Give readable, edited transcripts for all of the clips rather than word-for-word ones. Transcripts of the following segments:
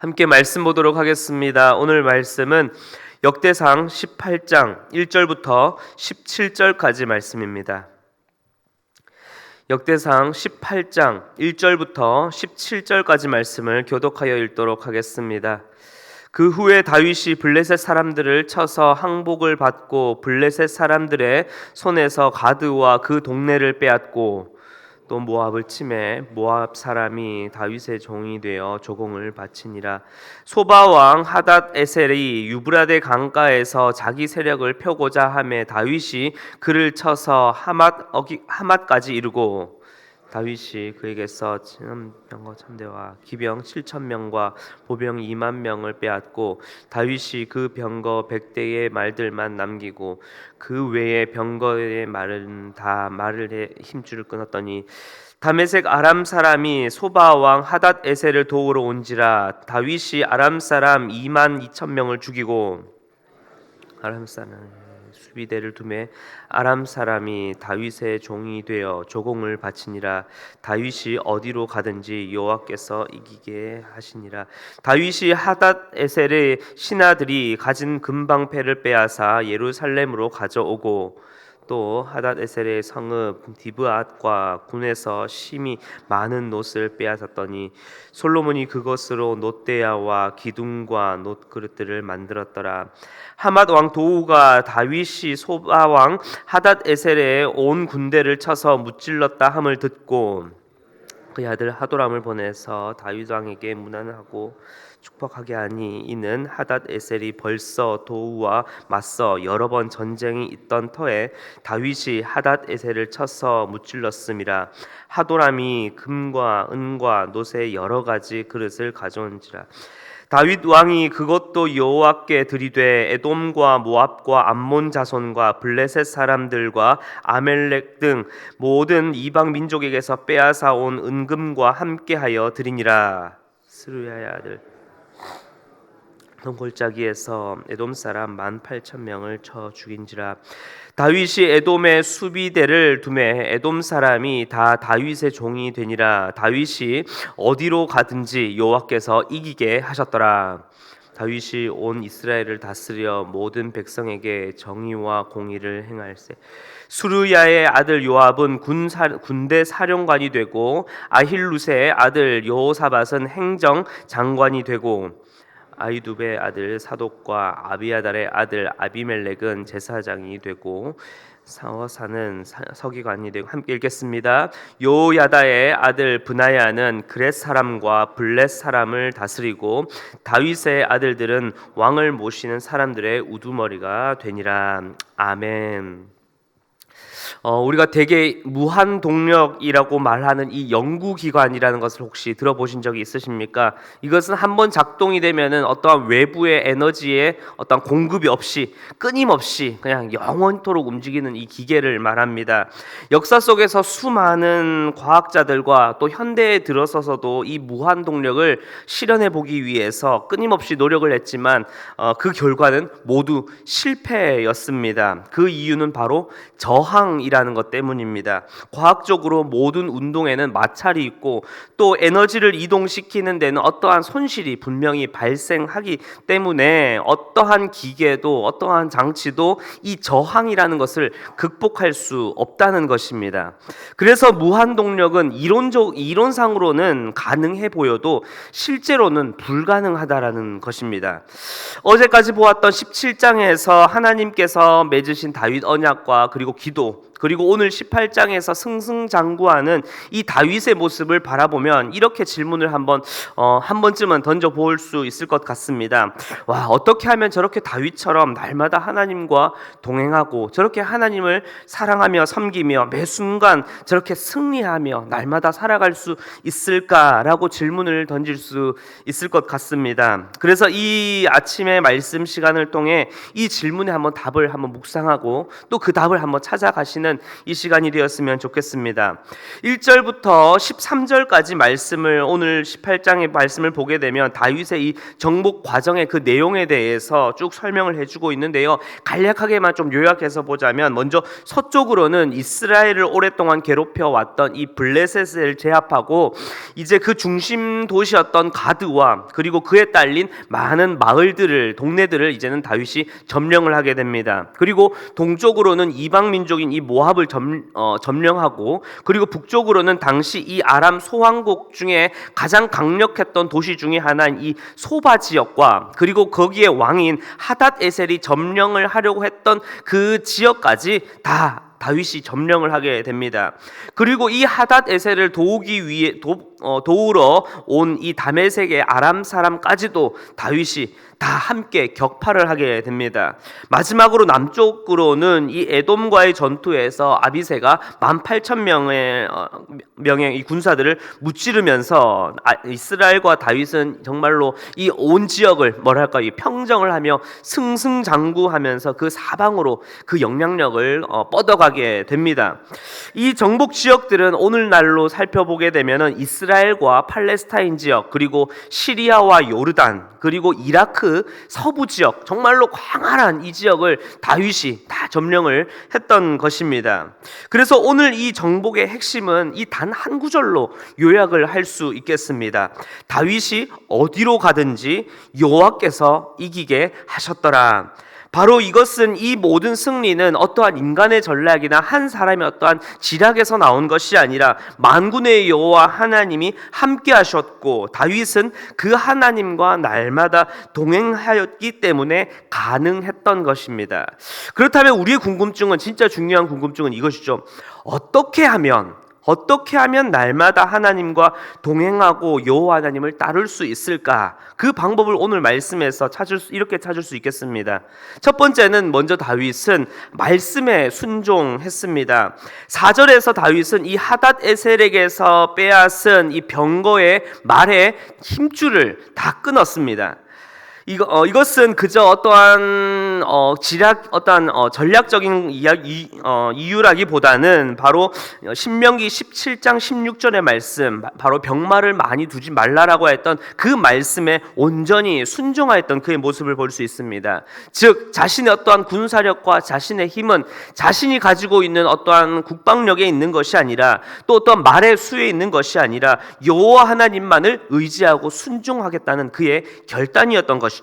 함께 말씀 보도록 하겠습니다. 오늘 말씀은 역대상 18장 1절부터 17절까지 말씀입니다. 역대상 18장 1절부터 17절까지 말씀을 교독하여 읽도록 하겠습니다. 그 후에 다윗이 블레셋 사람들을 쳐서 항복을 받고 블레셋 사람들의 손에서 가드와 그 동네를 빼앗고 또 모압을 치매 모압 사람이 다윗의 종이 되어 조공을 바치니라. 소바 왕 하닷 에셀이 유브라데 강가에서 자기 세력을 펴고자 하매 다윗이 그를 쳐서 하맛까지 이르고 다윗이 그에게서 병거 1000대와 기병 7000명과 보병 20000명을 빼앗고 다윗이 그 병거 100대의 말들만 남기고 그 외의 병거의 말은 다 말을 힘줄을 끊었더니 다메섹 아람 사람이 소바 왕 하닷 에셀을 도우러 온지라. 다윗이 아람 사람 22000명을 죽이고 아람 사람 수비대를 두매 아람 사람이 다윗의 종이 되어 조공을 바치니라. 다윗이 어디로 가든지 여호와께서 이기게 하시니라. 다윗이 하닷 에셀의 신하들이 가진 금방패를 빼앗아 예루살렘으로 가져오고 또 하닷 에셀의 성읍 디브앗과 군에서 심히 많은 놋을 빼앗았더니 솔로몬이 그것으로 놋대야와 기둥과 놋그릇들을 만들었더라. 하맛 왕 도우가 다윗이 소바 왕 하닷 에셀의 온 군대를 쳐서 무찔렀다 함을 듣고 그의 아들 하도람을 보내서 다윗 왕에게 문안하고 축복하게 하니 이는 하닷 에셀이 벌써 도우와 맞서 여러 번 전쟁이 있던 터에 다윗이 하닷 에셀을 쳐서 무찔렀음이라. 하도람이 금과 은과 놋의 여러 가지 그릇을 가져온지라. 다윗 왕이 그것도 여호와께 드리되 에돔과 모압과 암몬 자손과 블레셋 사람들과 아멜렉 등 모든 이방 민족에게서 빼앗아 온 은금과 함께하여 드리니라. 스루야의 아들 골짜기에서 에돔 사람 18,000명을 쳐 죽인지라. 다윗이 에돔의 수비대를 두매 에돔 사람이 다 다윗의 종이 되니라. 다윗이 어디로 가든지 여호와께서 이기게 하셨더라. 다윗이 온 이스라엘을 다스려 모든 백성에게 정의와 공의를 행할세. 수르야의 아들 요압은 군대 사령관이 되고 아힐루세의 아들 여호사밧은 행정 장관이 되고 아히두베의 아들 사독과 아비아달의 아들 아비멜렉은 제사장이 되고 사워사는 서기관이 되고. 함께 읽겠습니다. 요야다의 아들 브나야는 그렛 사람과 블렛 사람을 다스리고 다윗의 아들들은 왕을 모시는 사람들의 우두머리가 되니라. 아멘. 우리가 대개 무한동력이라고 말하는 이 연구기관이라는 것을 혹시 들어보신 적이 있으십니까? 이것은 한번 작동이 되면은 어떠한 외부의 에너지의 어떤 공급이 없이 끊임없이 그냥 영원토록 움직이는 이 기계를 말합니다. 역사 속에서 수많은 과학자들과 또 현대에 들어서서도 이 무한동력을 실현해 보기 위해서 끊임없이 노력을 했지만 그 결과는 모두 실패였습니다. 그 이유는 바로 저항이라는 것 때문입니다. 과학적으로 모든 운동에는 마찰이 있고 또 에너지를 이동시키는 데는 어떠한 손실이 분명히 발생하기 때문에 어떠한 기계도 어떠한 장치도 이 저항이라는 것을 극복할 수 없다는 것입니다. 그래서 무한동력은 이론상으로는 가능해 보여도 실제로는 불가능하다라는 것입니다. 어제까지 보았던 17장에서 하나님께서 맺으신 다윗 언약과 그리고 기도, 그리고 오늘 18장에서 승승장구하는 이 다윗의 모습을 바라보면 이렇게 질문을 한 번쯤은 던져볼 수 있을 것 같습니다. 와, 어떻게 하면 저렇게 다윗처럼 날마다 하나님과 동행하고 저렇게 하나님을 사랑하며 섬기며 매 순간 저렇게 승리하며 날마다 살아갈 수 있을까라고 질문을 던질 수 있을 것 같습니다. 그래서 이 아침의 말씀 시간을 통해 이 질문에 답을 묵상하고 또 그 답을 찾아가시는 있는 이 시간이 되었으면 좋겠습니다. 1절부터 13절까지 말씀을 오늘 18장의 말씀을 보게 되면 다윗의 이 정복 과정의 그 내용에 대해서 쭉 설명을 해주고 있는데요. 간략하게만 좀 요약해서 보자면 먼저 서쪽으로는 이스라엘을 오랫동안 괴롭혀 왔던 이 블레셋을 제압하고 이제 그 중심 도시였던 가드와 그리고 그에 딸린 많은 마을들을 동네들을 이제는 다윗이 점령을 하게 됩니다. 그리고 동쪽으로는 이방 민족인 이 모압을 점령하고 그리고 북쪽으로는 당시 이 아람 소왕국 중에 가장 강력했던 도시 중에 하나인 이 소바 지역과 그리고 거기에 왕인 하닷 에셀이 점령을 하려고 했던 그 지역까지 다 다윗이 점령을 하게 됩니다. 그리고 이 하닷 에셀을 도우러 온 이 다메섹의 아람 사람까지도 다윗이 다 함께 격파를 하게 됩니다. 마지막으로 남쪽으로는 이 에돔과의 전투에서 아비새가 18,000명의 이 군사들을 무찌르면서 이스라엘과 다윗은 정말로 이 온 지역을 이 평정을 하며 승승장구하면서 그 사방으로 그 영향력을 뻗어가게 됩니다. 이 정복 지역들은 오늘날로 살펴보게 되면은 이스라엘과 팔레스타인 지역 그리고 시리아와 요르단 그리고 이라크 서부 지역 정말로 광활한 이 지역을 다윗이 다 점령을 했던 것입니다. 그래서 오늘 이 정복의 핵심은 이 단 한 구절로 요약을 할 수 있겠습니다. 다윗이 어디로 가든지 여호와께서 이기게 하셨더라. 바로 이것은 이 모든 승리는 어떠한 인간의 전략이나 한 사람의 어떠한 지략에서 나온 것이 아니라 만군의 여호와 하나님이 함께 하셨고 다윗은 그 하나님과 날마다 동행하였기 때문에 가능했던 것입니다. 그렇다면 우리의 궁금증은 진짜 중요한 궁금증은 이것이죠. 어떻게 하면 날마다 하나님과 동행하고 여호와 하나님을 따를 수 있을까? 그 방법을 오늘 말씀에서 이렇게 찾을 수 있겠습니다. 첫 번째는 먼저 다윗은 말씀에 순종했습니다. 4절에서 다윗은 이 하닷 에셀에게서 빼앗은 이 병거의 말의 힘줄을 다 끊었습니다. 이것은 그저 어떠한 전략적인 이유라기보다는 바로 신명기 17장 16절의 말씀, 바로 병마를 많이 두지 말라라고 했던 그 말씀에 온전히 순종하였던 그의 모습을 볼 수 있습니다. 즉 자신의 어떠한 군사력과 자신의 힘은 자신이 가지고 있는 어떠한 국방력에 있는 것이 아니라 또 어떠한 말의 수에 있는 것이 아니라 여호와 하나님만을 의지하고 순종하겠다는 그의 결단이었던 것이죠.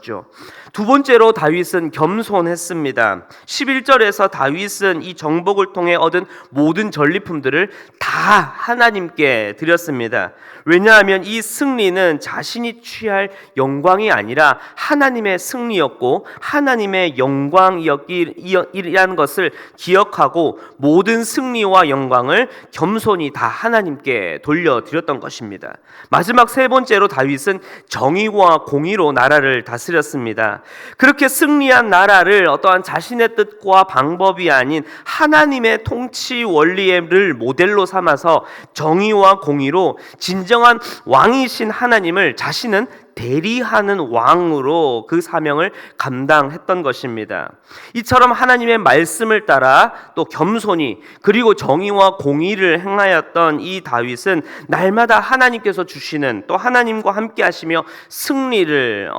두 번째로 다윗은 겸손했습니다. 11절에서 다윗은 이 정복을 통해 얻은 모든 전리품들을 다 하나님께 드렸습니다. 왜냐하면 이 승리는 자신이 취할 영광이 아니라 하나님의 승리였고 하나님의 영광이라는 것을 기억하고 모든 승리와 영광을 겸손히 다 하나님께 돌려드렸던 것입니다. 마지막 세 번째로 다윗은 정의와 공의로 나라를 다스렸습니다. 그렇게 승리한 나라를 어떠한 자신의 뜻과 방법이 아닌 하나님의 통치 원리를 모델로 삼아서 정의와 공의로 진정한 왕이신 하나님을 자신은 대리하는 왕으로 그 사명을 감당했던 것입니다. 이처럼 하나님의 말씀을 따라 또 겸손히 그리고 정의와 공의를 행하였던 이 다윗은 날마다 하나님께서 주시는 또 하나님과 함께 하시며 승리를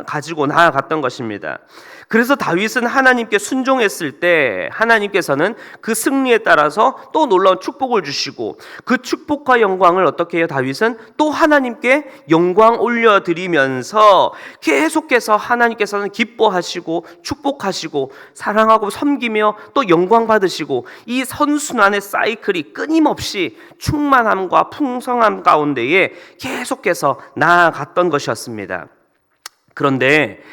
가지고 나아갔던 것입니다. 그래서 다윗은 하나님께 순종했을 때 하나님께서는 그 승리에 따라서 또 놀라운 축복을 주시고 그 축복과 영광을 어떻게 해요? 다윗은 또 하나님께 영광 올려드리면서 계속해서 하나님께서는 기뻐하시고 축복하시고 사랑하고 섬기며 또 영광 받으시고 이 선순환의 사이클이 끊임없이 충만함과 풍성함 가운데에 계속해서 나아갔던 것이었습니다. 그런데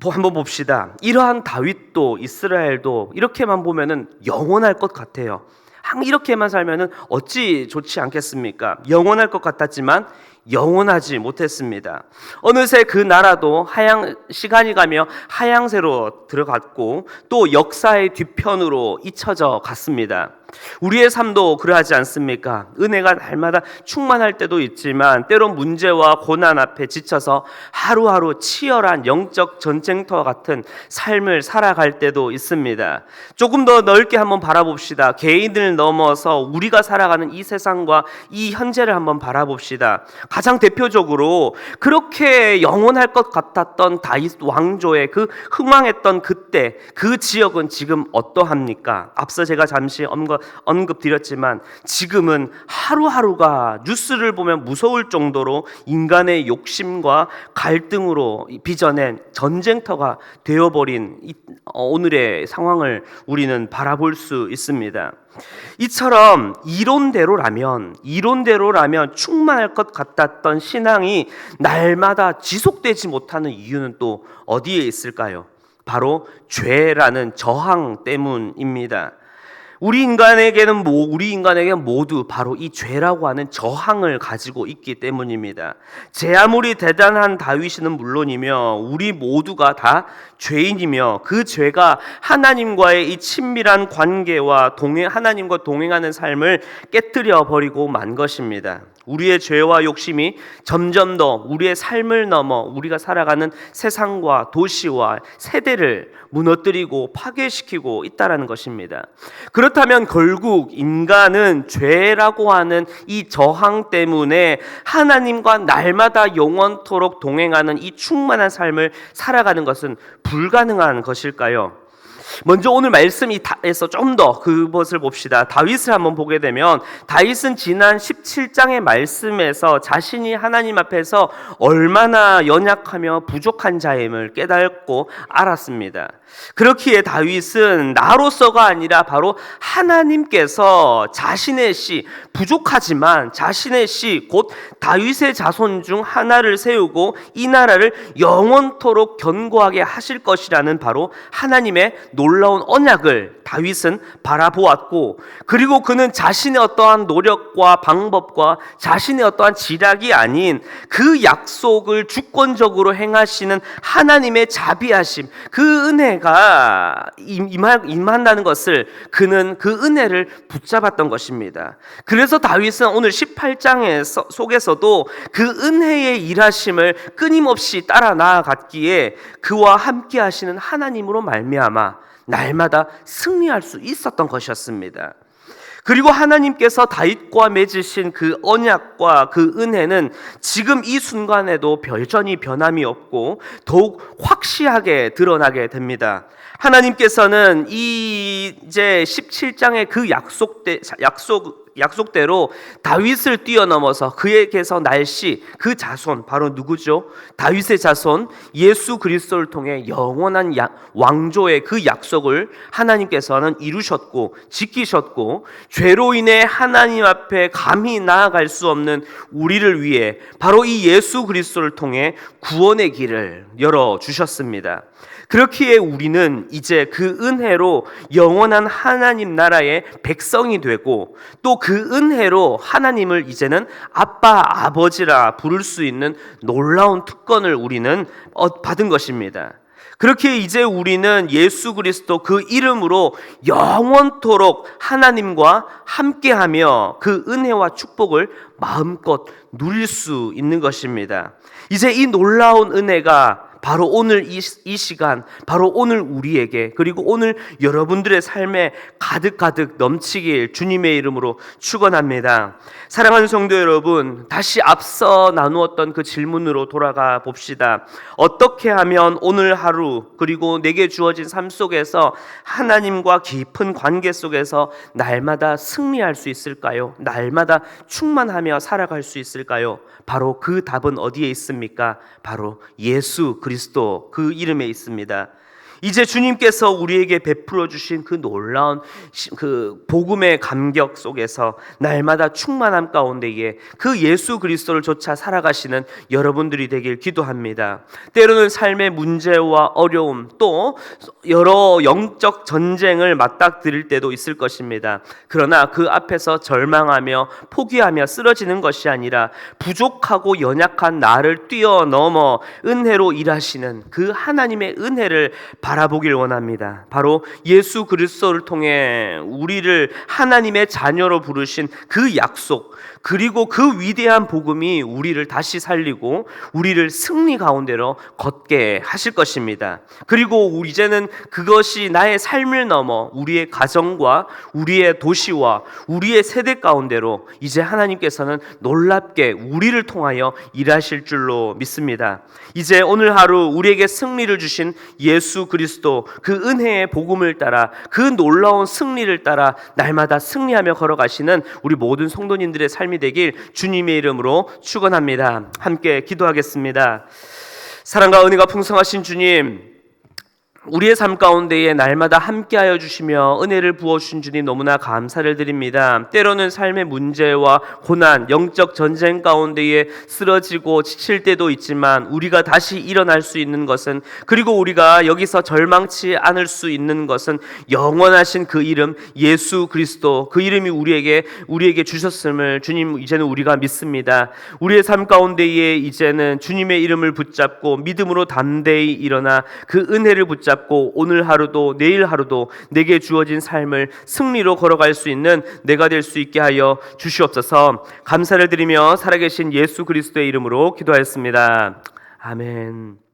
한번 봅시다. 이러한 다윗도 이스라엘도 이렇게만 보면은 영원할 것 같아요. 이렇게만 살면은 어찌 좋지 않겠습니까? 영원할 것 같았지만 영원하지 못했습니다. 어느새 그 나라도 시간이 가며 하향세로 들어갔고 또 역사의 뒤편으로 잊혀져 갔습니다. 우리의 삶도 그러하지 않습니까? 은혜가 날마다 충만할 때도 있지만 때론 문제와 고난 앞에 지쳐서 하루하루 치열한 영적 전쟁터와 같은 삶을 살아갈 때도 있습니다. 조금 더 넓게 한번 바라봅시다. 개인을 넘어서 우리가 살아가는 이 세상과 이 현재를 한번 바라봅시다. 가장 대표적으로 그렇게 영원할 것 같았던 다윗 왕조의 그 흥망했던 그때 그 지역은 지금 어떠합니까? 앞서 제가 잠시 언급드렸지만 지금은 하루하루가 뉴스를 보면 무서울 정도로 인간의 욕심과 갈등으로 빚어낸 전쟁터가 되어버린 오늘의 상황을 우리는 바라볼 수 있습니다. 이처럼 이론대로라면 충만할 것 같았던 신앙이 날마다 지속되지 못하는 이유는 또 어디에 있을까요? 바로 죄라는 저항 때문입니다. 우리 인간에게는 모두 바로 이 죄라고 하는 저항을 가지고 있기 때문입니다. 제 아무리 대단한 다윗이는 물론이며 우리 모두가 다 죄인이며 그 죄가 하나님과의 이 친밀한 관계와 하나님과 동행하는 삶을 깨뜨려 버리고 만 것입니다. 우리의 죄와 욕심이 점점 더 우리의 삶을 넘어 우리가 살아가는 세상과 도시와 세대를 무너뜨리고 파괴시키고 있다는 것입니다. 그렇다면 결국 인간은 죄라고 하는 이 저항 때문에 하나님과 날마다 영원토록 동행하는 이 충만한 삶을 살아가는 것은 불가능한 것일까요? 먼저 오늘 말씀에서 좀 더 그것을 봅시다. 다윗을 한번 보게 되면 다윗은 지난 17장의 말씀에서 자신이 하나님 앞에서 얼마나 연약하며 부족한 자임을 깨닫고 알았습니다. 그렇기에 다윗은 나로서가 아니라 바로 하나님께서 자신의 씨, 부족하지만 자신의 씨 곧 다윗의 자손 중 하나를 세우고 이 나라를 영원토록 견고하게 하실 것이라는 바로 하나님의 놀라운 언약을 다윗은 바라보았고, 그리고 그는 자신의 어떠한 노력과 방법과 자신의 어떠한 지략이 아닌 그 약속을 주권적으로 행하시는 하나님의 자비하심, 그 은혜가 임한다는 것을 그는 그 은혜를 붙잡았던 것입니다. 그래서 다윗은 오늘 18장 속에서도 그 은혜의 일하심을 끊임없이 따라 나아갔기에 그와 함께 하시는 하나님으로 말미암아 날마다 승리할 수 있었던 것이었습니다. 그리고 하나님께서 다윗과 맺으신 그 언약과 그 은혜는 지금 이 순간에도 여전히 변함이 없고 더욱 확실하게 드러나게 됩니다. 하나님께서는 이제 17장의 그 약속대로 다윗을 뛰어넘어서 그에게서 날씨 그 자손, 바로 누구죠? 다윗의 자손 예수 그리스도를 통해 영원한 왕조의 그 약속을 하나님께서는 이루셨고 지키셨고, 죄로 인해 하나님 앞에 감히 나아갈 수 없는 우리를 위해 바로 이 예수 그리스도를 통해 구원의 길을 열어주셨습니다. 그렇기에 우리는 이제 그 은혜로 영원한 하나님 나라의 백성이 되고, 또 그 은혜로 하나님을 이제는 아빠, 아버지라 부를 수 있는 놀라운 특권을 우리는 받은 것입니다. 그렇게 이제 우리는 예수 그리스도 그 이름으로 영원토록 하나님과 함께하며 그 은혜와 축복을 마음껏 누릴 수 있는 것입니다. 이제 이 놀라운 은혜가 바로 오늘 이 시간, 바로 오늘 우리에게, 그리고 오늘 여러분들의 삶에 가득가득 넘치길 주님의 이름으로 축원합니다. 사랑하는 성도 여러분, 다시 앞서 나누었던 그 질문으로 돌아가 봅시다. 어떻게 하면 오늘 하루, 그리고 내게 주어진 삶 속에서 하나님과 깊은 관계 속에서 날마다 승리할 수 있을까요? 날마다 충만하며 살아갈 수 있을까요? 바로 그 답은 어디에 있습니까? 바로 예수 그리스도 그 이름에 있습니다. 이제 주님께서 우리에게 베풀어 주신 그 놀라운 그 복음의 감격 속에서 날마다 충만함 가운데에 그 예수 그리스도를 쫓아 살아가시는 여러분들이 되길 기도합니다. 때로는 삶의 문제와 어려움, 또 여러 영적 전쟁을 맞닥뜨릴 때도 있을 것입니다. 그러나 그 앞에서 절망하며 포기하며 쓰러지는 것이 아니라 부족하고 연약한 나를 뛰어넘어 은혜로 일하시는 그 하나님의 은혜를 바라보길 원합니다. 바로 예수 그리스도를 통해 우리를 하나님의 자녀로 부르신 그 약속, 그리고 그 위대한 복음이 우리를 다시 살리고 우리를 승리 가운데로 걷게 하실 것입니다. 그리고 이제는 그것이 나의 삶을 넘어 우리의 가정과 우리의 도시와 우리의 세대 가운데로 이제 하나님께서는 놀랍게 우리를 통하여 일하실 줄로 믿습니다. 이제 오늘 하루 우리에게 승리를 주신 예수 그리스도, 그 은혜의 복음을 따라, 그 놀라운 승리를 따라 날마다 승리하며 걸어가시는 우리 모든 성도님들의 삶이 되길 주님의 이름으로 축원합니다. 함께 기도하겠습니다. 사랑과 은혜가 풍성하신 주님, 우리의 삶 가운데에 날마다 함께하여 주시며 은혜를 부어주신 주님 너무나 감사를 드립니다. 때로는 삶의 문제와 고난, 영적 전쟁 가운데에 쓰러지고 지칠 때도 있지만 우리가 다시 일어날 수 있는 것은, 그리고 우리가 여기서 절망치 않을 수 있는 것은 영원하신 그 이름 예수 그리스도, 그 이름이 우리에게 주셨음을 주님 이제는 우리가 믿습니다. 우리의 삶 가운데에 이제는 주님의 이름을 붙잡고 믿음으로 담대히 일어나 그 은혜를 붙잡고 오늘 하루도 내일 하루도 내게 주어진 삶을 승리로 걸어갈 수 있는 내가 될 수 있게 하여 주시옵소서. 감사를 드리며 살아계신 예수 그리스도의 이름으로 기도하였습니다. 아멘.